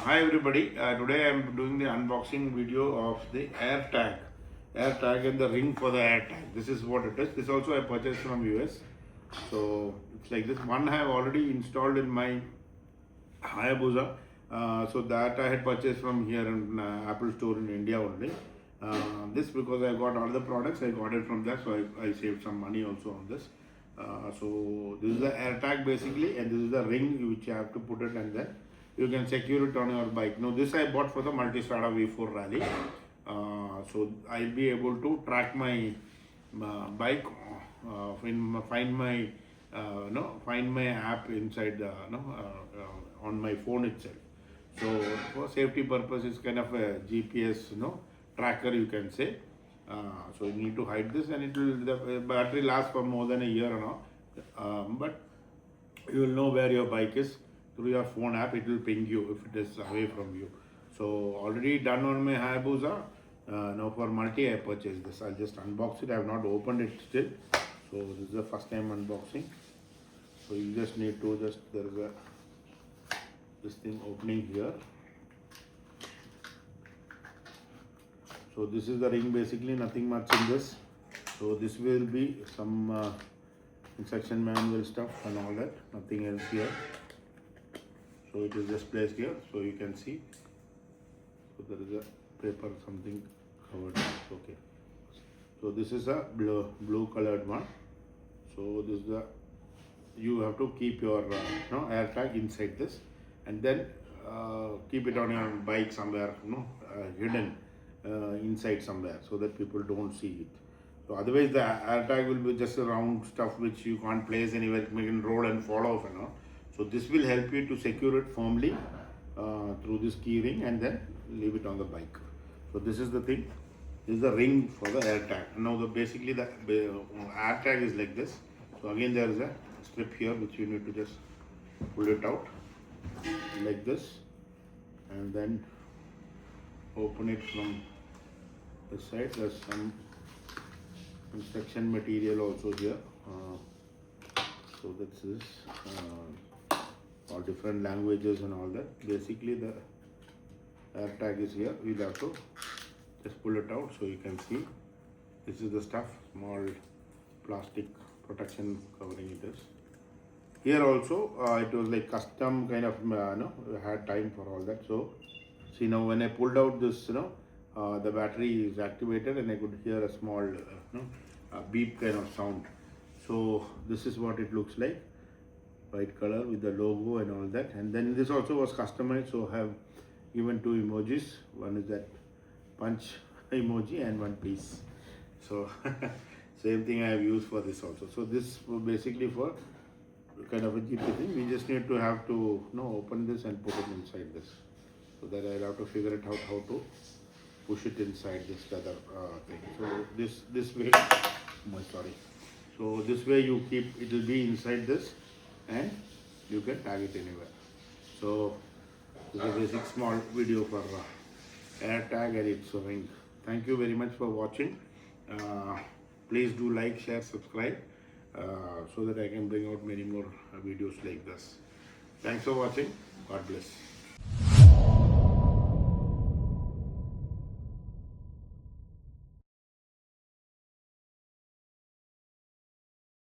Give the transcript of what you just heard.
Hi everybody, today I am doing the unboxing video of the AirTag and the ring for the AirTag. This is what it is. This also I purchased from US. So it's like this. One I have already installed in my Hayabusa. So that I had purchased from here in Apple store in India only. This because I got all the products, I got it from there, so I saved some money also on this. So this is the AirTag basically, and this is the ring which you have to put it, and then you can secure it on your bike. Now this I bought for the Multistrada V4 Rally. So I'll be able to track my bike, find my app inside the on my phone itself. So for safety purpose, it's kind of a GPS tracker, you can say. So you need to hide this, and the battery lasts for more than a year and all. But you will know where your bike is through your phone app. It will ping you if it is away from you. So already done on my Hayabusa. Now for multi I purchased this. I'll just unbox it. I have not opened it still. So this is the first time unboxing. So you just need to there is this thing opening here. So this is the ring basically, nothing much in this. So this will be some instruction manual stuff and all that, nothing else here. So it is just placed here, so you can see. So there is a paper something covered. Okay. So this is a blue colored one. So this is you have to keep your AirTag inside this, and then keep it on your bike somewhere, hidden inside somewhere, so that people don't see it. So otherwise the AirTag will be just a round stuff which you can't place anywhere, it can roll and fall off and all. So this will help you to secure it firmly through this key ring, and then leave it on the bike. So this is the thing. This is the ring for the AirTag. Now basically the AirTag is like this. So again there is a strip here which you need to just pull it out like this, and then open it from this side. There's some instruction material also here. So this is all different languages and all that. Basically the AirTag is here. We'll have to just pull it out so you can see. This is the stuff, small plastic protection covering it is. Here also it was like custom kind of, I had time for all that. So see, now when I pulled out this, the battery is activated, and I could hear a small beep kind of sound. So this is what it looks like, white color with the logo and all that. And then this also was customized, so I have given two emojis. One is that punch emoji and one piece. So same thing I have used for this also. So this was basically for kind of a GPS thing. We just need to have to open this and put it inside this. So that I'll have to figure it out how to push it inside this other thing. So this way, sorry. So this way you keep, it will be inside this, and you can tag it anywhere. So this is a basic small video for AirTag and its ring. Thank you very much for watching. Please do like, share, subscribe, so that I can bring out many more videos like this. Thanks for watching. God bless.